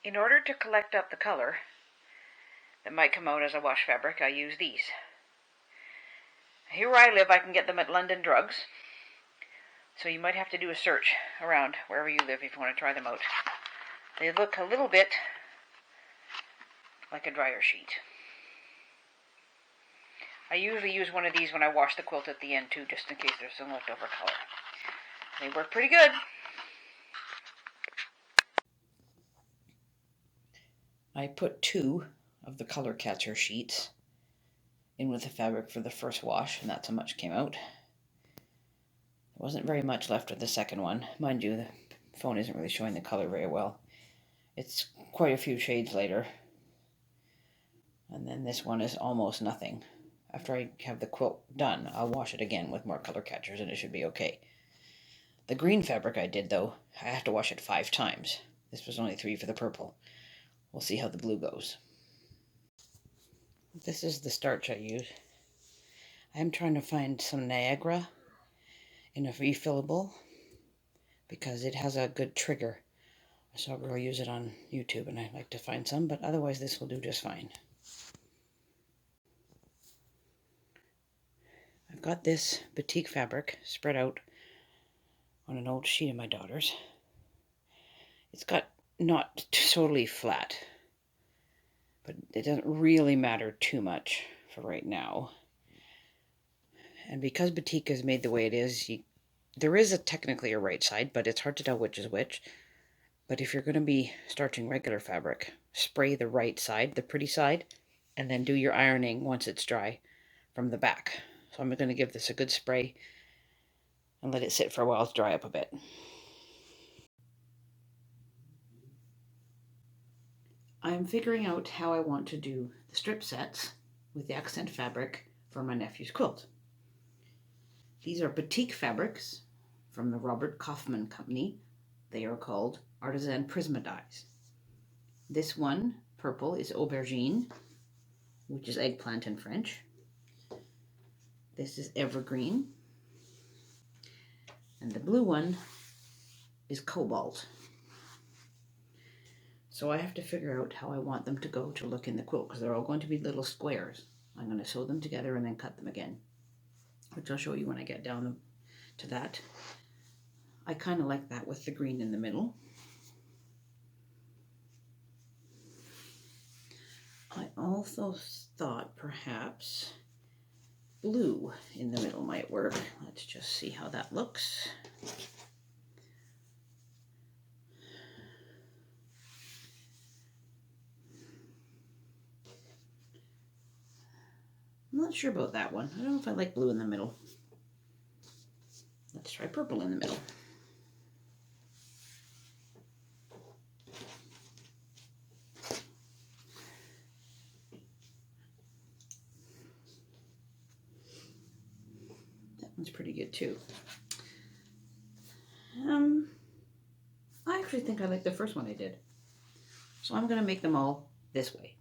In order to collect up the color that might come out as a wash fabric, I use these. Here where I live, I can get them at London Drugs, so you might have to do a search around wherever you live if you want to try them out. They look a little bit like a dryer sheet. I usually use one of these when I wash the quilt at the end too, just in case there's some leftover color. They work pretty good. I put 2 of the color catcher sheets in with the fabric for the first wash, and that's how much came out. There wasn't very much left of the second one. Mind you, the phone isn't really showing the color very well. It's quite a few shades later. And then this one is almost nothing. After I have the quilt done, I'll wash it again with more color catchers and it should be okay. The green fabric I did, though, I have to wash it 5 times. This was only 3 for the purple. We'll see how the blue goes. This is the starch I use. I'm trying to find some Niagara in a refillable because it has a good trigger. I saw a girl use it on YouTube and I'd like to find some, but otherwise this will do just fine. I've got this batik fabric spread out on an old sheet of my daughter's. It's got not totally flat, but it doesn't really matter too much for right now. And because batik is made the way it is, there is technically a right side, but it's hard to tell which is which. But if you're going to be starching regular fabric, spray the right side, the pretty side, and then do your ironing once it's dry from the back. So I'm going to give this a good spray and let it sit for a while to dry up a bit. I'm figuring out how I want to do the strip sets with the accent fabric for my nephew's quilt. These are batik fabrics from the Robert Kaufman Company. They are called Artisan Prisma Dyes. This one, purple, is aubergine, which is eggplant in French. This is evergreen. And the blue one is cobalt. So I have to figure out how I want them to go to look in the quilt, because they're all going to be little squares. I'm going to sew them together and then cut them again, which I'll show you when I get down to that. I kind of like that with the green in the middle. I also thought perhaps blue in the middle might work. Let's just see how that looks. I'm not sure about that one. I don't know if I like blue in the middle. Let's try purple in the middle. That one's pretty good too. I actually think I like the first one I did. So I'm going to make them all this way.